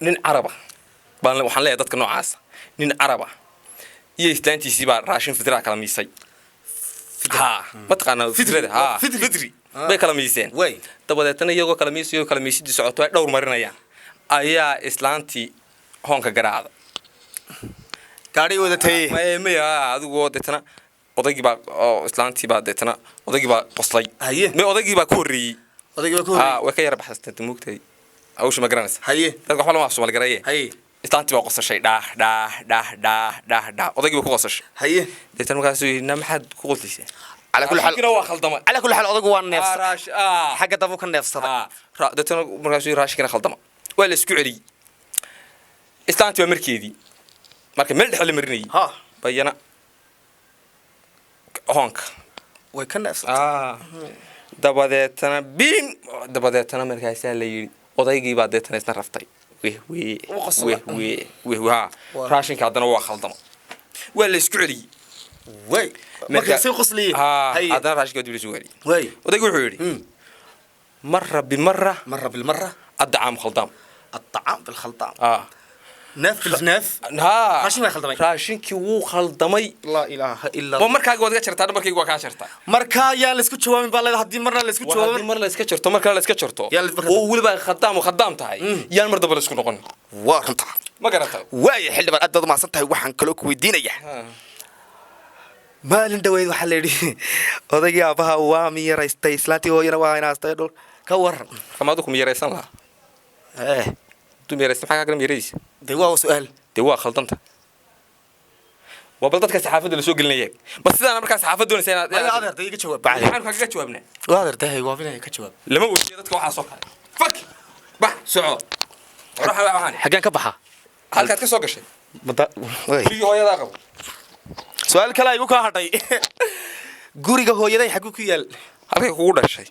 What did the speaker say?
nin caraba baan waxaan leeyahay dadka noocaas nin caraba iyo islaantiisii baa raashin fidra kala miisay ha matqana fidrada ha fidri bay kala miiseen way dabadeetana iyagoo kala miisidii socoto ay dhowr marinayaan ayaa islaantii hoonka garaacda gaari wadatay maya adigu deetana odaygii baa islaantii baa deetana odaygii baa qoslay odaygii baa ku horreeyey way ka yara baxsatay mugtay awsh ma garanaysa dadka waxa lama Soomaali gareeyay islaantii baa qosashay odaygii baa ku qosashay deetana markaasuu yidhi maxaad ku qoslisay على كل حال على كل حال أضيق وان نفس حاجة دفوك النفس صدق ده تنا مركز راش كنا خلطمة ولا اسكعلي استانتي ومركيدي مركب ملح اللي مرني ها بينا هونك ويكن نفس دبادة تنا مركز اللي وضيقي بعد تنا استنرفتي ويه ها راشين كعدنا وخلطمة ولا اسكعلي وي مركز سوق قصلي هذا راش قد يسوي وي وده يقول حوري مرة بالمرة الطعام خلطام بالخلطام نف راشين ما خلطمي راشين كيو خلطمي لا إله إلا الله ومركا قد شرطة مركا قد كاشرطة مركا يا لسكت شو من بالله هدي مرة لسكت شو هدي مرة لسكت شرطة مركا لسكت شرطة وول بقى خدام تاعي يا المرة دبل سكون قن وارنت ما قرأتها واي حل بقى أدد ما صنتها وحن كلوك ويدينا يا مالين دويد waxa la yiri odayga abaha waa miiraystay islaantii hooyana waa inaastay dhul ka waran kamaadu ku miiraysan la tu miiraysan xaga kale miirays waa su'aal waa khaldanta waa bal dadka saxaafada la soo gelinayay bas sidaan markaa saxaafada doonaysa inaad adeertay ka jawaab bacay waxaan kaga jawaabnaa waa adeertay waa filayo ka jawaab lama weydiin dadka waxa soo kale fak bax soco waxa waxaan xagan ka baxa halkaad ka soo gashay way hooyada qabo سؤال كلا يقول كهرتاي. غوري كهوية ده يحكوا كيال. هذا يقول ده شيء.